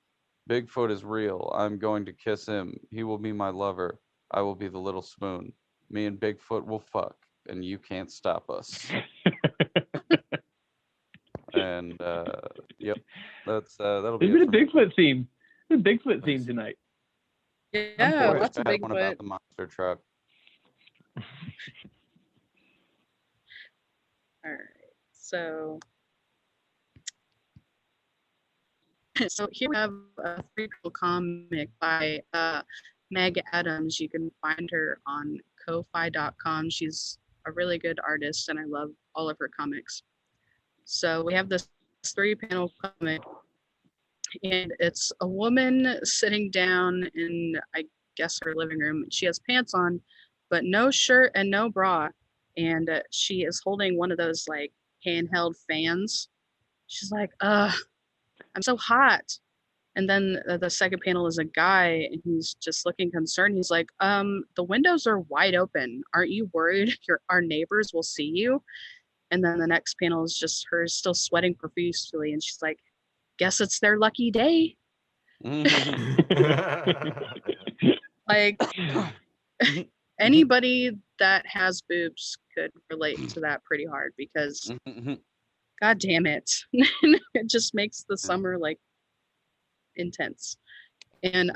Bigfoot is real. I'm going to kiss him. He will be my lover. I will be the little spoon. Me and Bigfoot will fuck, and you can't stop us." And yep, that'll There's be been a it for me. Bigfoot theme. There's a Bigfoot theme tonight. Yeah, I lots of had one about Bigfoot. the monster truck. All right, so so here we have a three-panel comic by Meg Adams. You can find her on ko-fi.com. She's a really good artist, and I love all of her comics. So we have this three-panel comic, and it's a woman sitting down in, I guess, her living room. She has pants on, but no shirt and no bra, and she is holding one of those like handheld fans. She's like, I'm so hot. And then the second panel is a guy, and he's just looking concerned. He's like, the windows are wide open. Aren't you worried our neighbors will see you? And then the next panel is just her still sweating profusely, and she's like, guess it's their lucky day. Like, anybody that has boobs could relate to that pretty hard, because god damn it. It just makes the summer like intense. And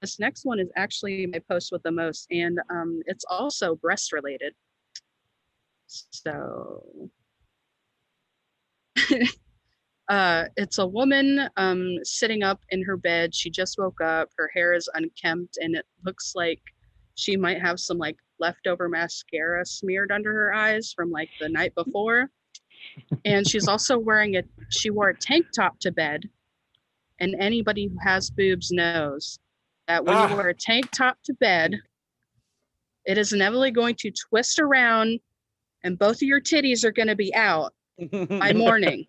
this next one is actually my post with the most, and it's also breast related. So it's a woman sitting up in her bed. She just woke up. Her hair is unkempt, and it looks like she might have some like leftover mascara smeared under her eyes from like the night before. And she's also she wore a tank top to bed. And anybody who has boobs knows that when you wear a tank top to bed, it is inevitably going to twist around, and both of your titties are going to be out by morning.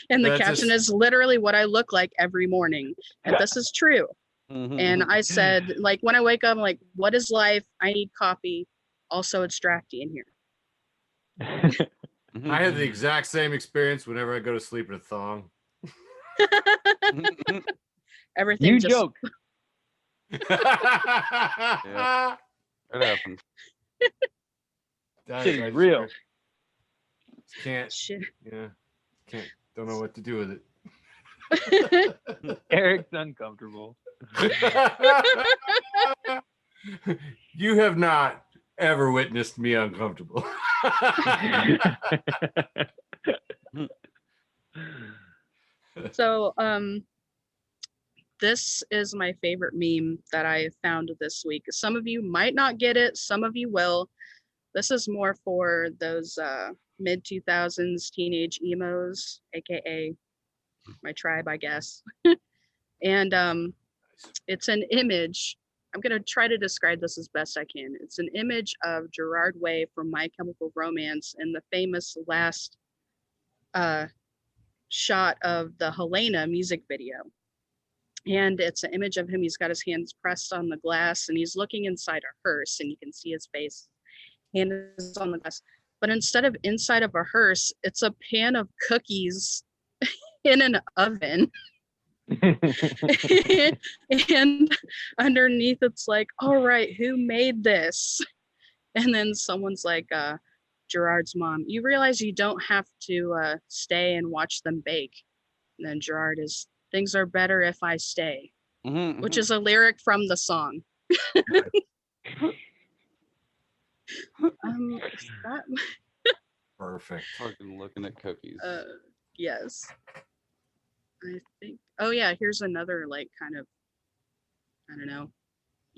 And the caption is literally what I look like every morning. And this is true. And I said, like, when I wake up, I'm like, what is life? I need coffee. Also, it's drafty in here. I have the exact same experience whenever I go to sleep in a thong. Everything You just... joke. Yeah, it happens. Shit, real. Can't. Shit. Yeah. Don't know what to do with it. Eric's uncomfortable. You have not ever witnessed me uncomfortable. So this is my favorite meme that I found this week. Some of you might not get it, some of you will. This is more for those mid-2000s teenage emos, aka my tribe, I guess. And it's an image. I'm going to try to describe this as best I can. It's an image of Gerard Way from My Chemical Romance in the famous last shot of the Helena music video. And it's an image of him. He's got his hands pressed on the glass, and he's looking inside a hearse, and you can see his face. Hand is on the glass. But instead of inside of a hearse, it's a pan of cookies in an oven. And underneath it's like, all right, who made this? And then someone's like, Gerard's mom, you realize you don't have to stay and watch them bake. And then Gerard is, things are better if I stay, which is a lyric from the song. Perfect. Fucking looking at cookies. Yes. I think, oh yeah, here's another like kind of, I don't know,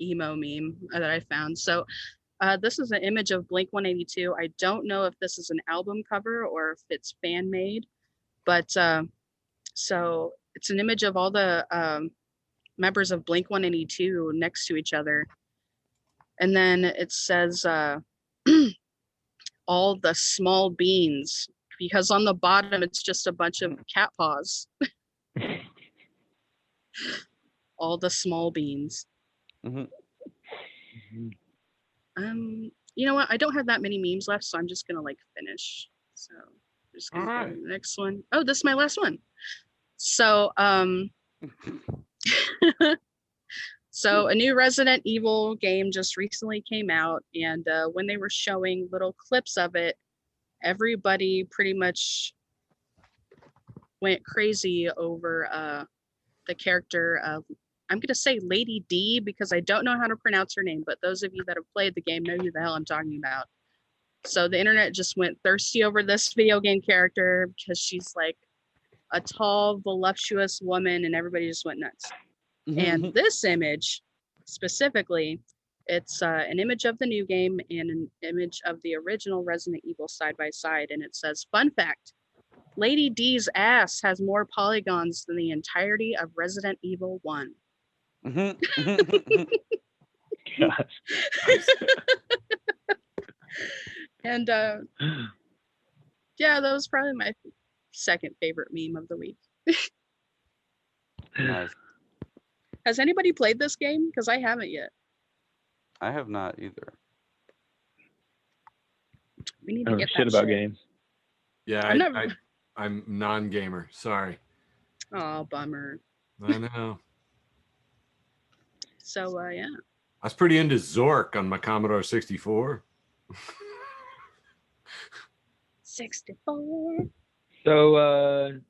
emo meme that I found. So this is an image of Blink-182. I don't know if this is an album cover or if it's fan made, but so it's an image of all the members of Blink-182 next to each other. And then it says all the small beans, because on the bottom it's just a bunch of cat paws. All the small beans. You know what? I don't have that many memes left, so I'm just gonna like finish. So I'm just gonna go to the next one. Oh, this is my last one. So so a new Resident Evil game just recently came out, and when they were showing little clips of it, everybody pretty much went crazy over the character of, I'm going to say Lady D because I don't know how to pronounce her name, but those of you that have played the game know who the hell I'm talking about. So the internet just went thirsty over this video game character because she's like a tall, voluptuous woman, and everybody just went nuts. And this image, specifically, it's an image of the new game and an image of the original Resident Evil side by side, and it says, "Fun fact: Lady D's ass has more polygons than the entirety of Resident Evil 1." Gosh. And yeah, that was probably my second favorite meme of the week. Nice. Has anybody played this game? Because I haven't yet. I have not either. We need I to don't know get shit that about shit. games. Yeah, I'm non-gamer. Sorry. Oh, bummer. I know. So yeah. I was pretty into Zork on my Commodore 64. 64. So,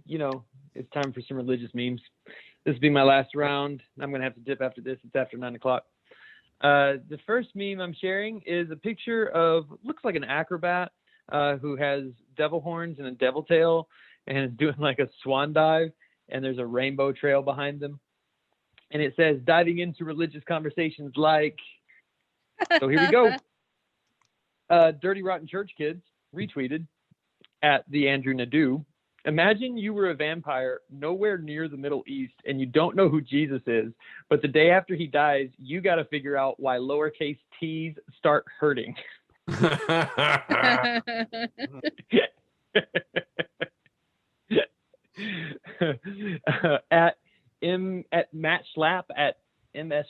you know, it's time for some religious memes. This will be my last round. I'm going to have to dip after this. It's after 9 o'clock. The first meme I'm sharing is a picture of, looks like an acrobat who has devil horns and a devil tail and is doing like a swan dive, and there's a rainbow trail behind them. And it says, diving into religious conversations like, so here we go. Dirty Rotten Church Kids retweeted at the Andrew Nadeau. Imagine you were a vampire nowhere near the Middle East and you don't know who Jesus is, but the day after he dies, you got to figure out why lowercase t's start hurting. At Matt Schlapp at MS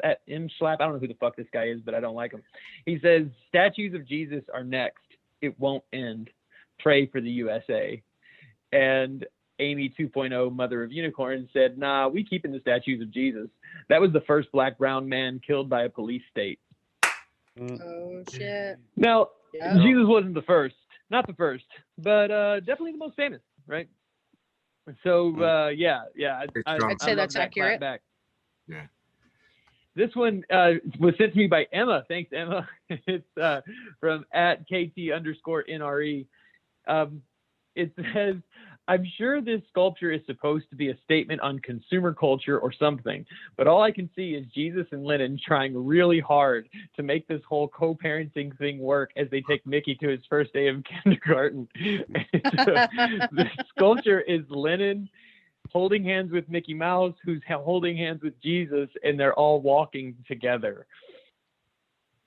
at M Schlapp. I don't know who the fuck this guy is, but I don't like him. He says statues of Jesus are next. It won't end. Pray for the USA. And Amy 2.0, mother of unicorns, said, "Nah, we keeping the statues of Jesus. That was the first black brown man killed by a police state." Oh shit. Now, Yeah. Jesus wasn't the first, not the first, but definitely the most famous, right? So yeah, I'd say that's accurate. Back. Yeah. This one was sent to me by Emma. Thanks, Emma. It's from at KT_NRE. It says, "I'm sure this sculpture is supposed to be a statement on consumer culture or something, but all I can see is Jesus and Lennon trying really hard to make this whole co-parenting thing work as they take Mickey to his first day of kindergarten." The sculpture is Lennon holding hands with Mickey Mouse, who's holding hands with Jesus, and they're all walking together.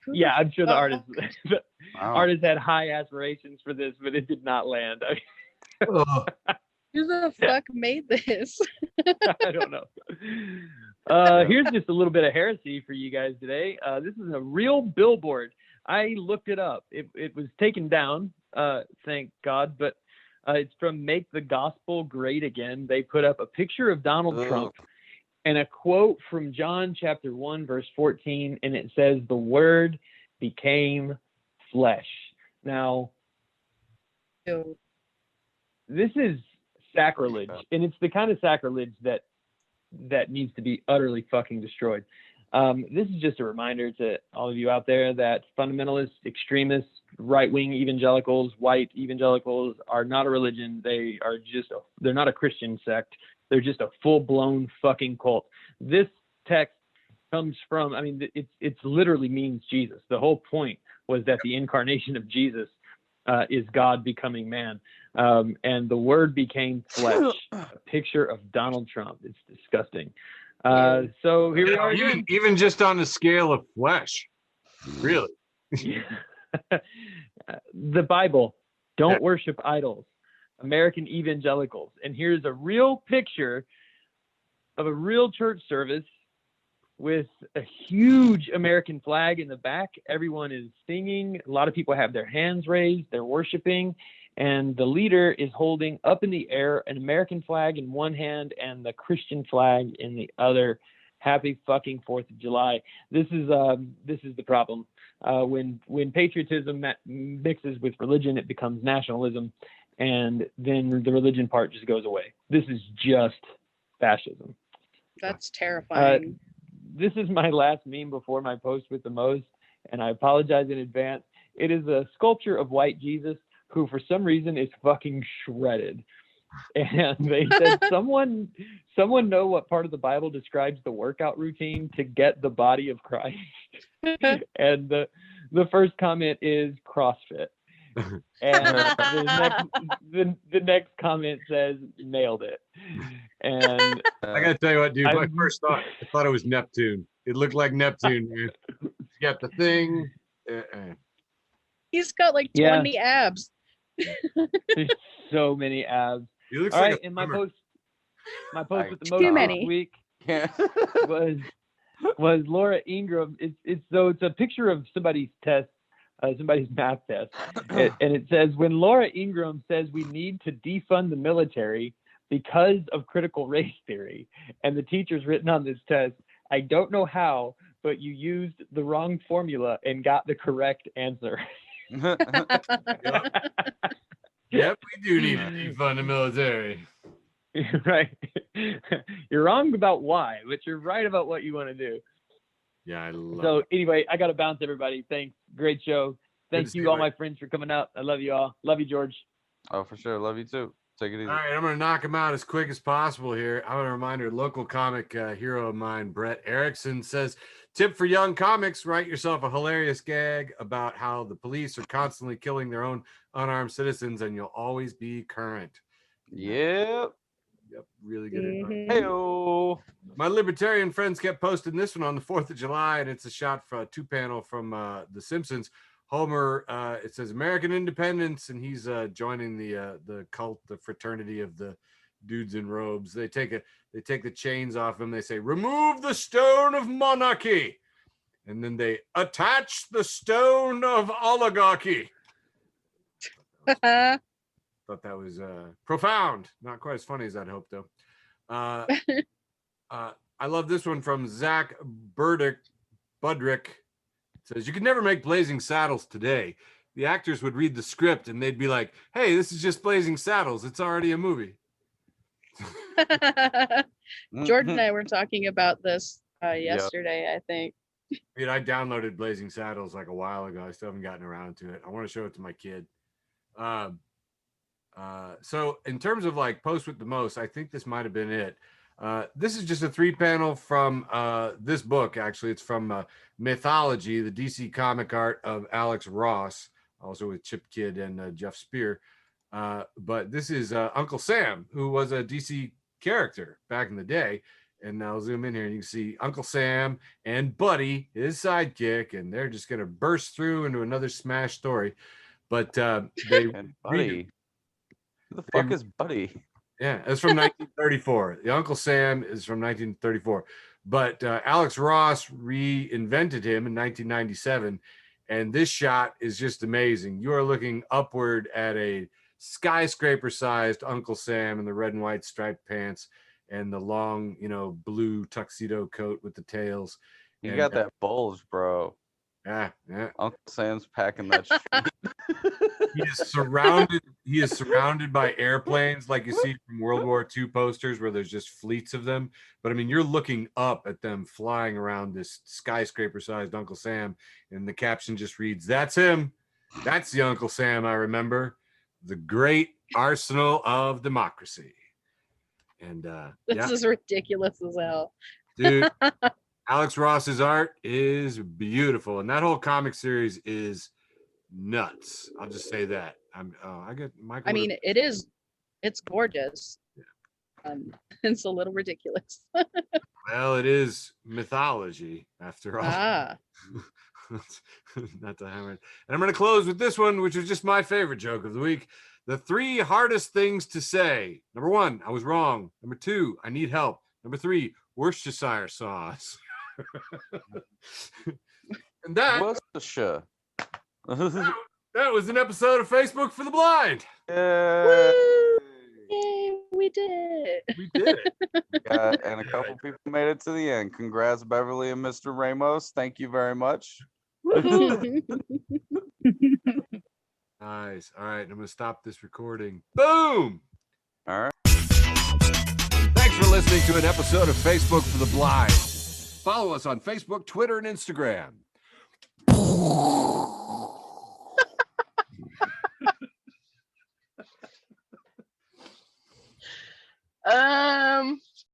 Yeah, I'm sure the artist had high aspirations for this, but it did not land. Who the fuck made this? I don't know. Here's just a little bit of heresy for you guys today. This is a real billboard. I looked it up. It was taken down, thank God, but it's from Make the Gospel Great Again. They put up a picture of Donald Trump and a quote from John chapter 1, verse 14, and it says, "The word became flesh." Now, Ew. this is sacrilege, and it's the kind of sacrilege that needs to be utterly fucking destroyed. This is just a reminder to all of you out there that fundamentalists, extremists, right-wing evangelicals, white evangelicals are not a religion. They are they're not a Christian sect. They're just a full-blown fucking cult. This text comes from, I mean, it's literally means Jesus. The whole point was that the incarnation of Jesus is God becoming man. And the word became flesh, a picture of Donald Trump. It's disgusting. So here we are again. Even just on the scale of flesh. Really? The Bible, don't worship idols. American evangelicals. And here's a real picture of a real church service with a huge American flag in the back. Everyone is singing. A lot of people have their hands raised. They're worshiping. And the leader is holding up in the air an American flag in one hand and the Christian flag in the other. Happy fucking 4th of July. This is the problem. When patriotism mixes with religion, it becomes nationalism, and then the religion part just goes away. This is just fascism. That's terrifying. This is my last meme before my post with the most, and I apologize in advance. It is a sculpture of white Jesus who, for some reason, is fucking shredded. And they said, someone know what part of the Bible describes the workout routine to get the body of Christ? And the first comment is CrossFit. And the next comment says, nailed it. And I gotta tell you what, dude, my first thought, I thought it was Neptune. It looked like Neptune, dude. You got the thing. He's got like 20 abs. There's so many abs. He looks All like right, and my post with the Too most many. this week was Laura Ingraham. It's a picture of somebody's test, somebody's math test, and it says, when Laura Ingraham says we need to defund the military because of critical race theory, and the teacher's written on this test, I don't know how, but you used the wrong formula and got the correct answer. Yep, we do need to defund the military. Right. You're wrong about why, but you're right about what you want to do. Yeah, I love So it. anyway, I got to bounce, everybody. Thanks. Great show. Thank you, all my friends, for coming out. I love you all. Love you, George. Oh, for sure. Love you too. Take it easy. All right, I'm going to knock him out as quick as possible here. I want to remind a local comic hero of mine, Brett Erickson, says, tip for young comics, write yourself a hilarious gag about how the police are constantly killing their own unarmed citizens, and you'll always be current. Yep. Yep, really good advice. Hey-o. My libertarian friends kept posting this one on the 4th of July, and it's a shot for a 2-panel from The Simpsons. Homer, it says American Independence, and he's joining the cult, the fraternity of the dudes in robes. They take the chains off him. They say, remove the stone of monarchy. And then they attach the stone of oligarchy. Thought that was profound. Not quite as funny as I'd hoped, though. I love this one from Zach Budrick. It says, you could never make Blazing Saddles today. The actors would read the script and they'd be like, hey, this is just Blazing Saddles. It's already a movie. Jordan and I were talking about this yesterday, I think. Dude, I downloaded Blazing Saddles like a while ago. I still haven't gotten around to it. I want to show it to my kid. So in terms of like post with the most, I think this might have been it. This is just a 3-panel from this book. Actually, it's from Mythology, the DC comic art of Alex Ross, also with Chip Kidd and Jeff Spear. But this is Uncle Sam, who was a DC character back in the day. And I'll zoom in here and you can see Uncle Sam and Buddy, his sidekick, and they're just going to burst through into another smash story. But they And Buddy. Who the fuck is Buddy? Yeah, it's from 1934. The Uncle Sam is from 1934. But Alex Ross reinvented him in 1997. And this shot is just amazing. You are looking upward at a skyscraper-sized Uncle Sam in the red and white striped pants and the long, blue tuxedo coat with the tails. You got that bulge, bro. Yeah. Uncle Sam's packing that shit. He is surrounded by airplanes like you see from World War II posters where there's just fleets of them. But I mean, you're looking up at them flying around this skyscraper-sized Uncle Sam, and the caption just reads, "That's him. That's the Uncle Sam I remember. The great arsenal of democracy." And this is ridiculous as hell. Dude, Alex Ross's art is beautiful, and that whole comic series is nuts. I'll just say that. I get Michael. I mean, it's gorgeous. Yeah. It's a little ridiculous. Well, it is mythology after all. Not to hammer it. And I'm going to close with this one, which is just my favorite joke of the week. The 3 hardest things to say. Number 1, I was wrong. Number 2, I need help. Number 3, Worcestershire sauce. And that Worcestershire. That was an episode of Facebook for the Blind. Woo! Yay, we did it. We did it. And a couple people made it to the end. Congrats, Beverly and Mr. Ramos. Thank you very much. Woo! Nice. All right, I'm going to stop this recording. Boom! All right. Thanks for listening to an episode of Facebook for the Blind. Follow us on Facebook, Twitter, and Instagram.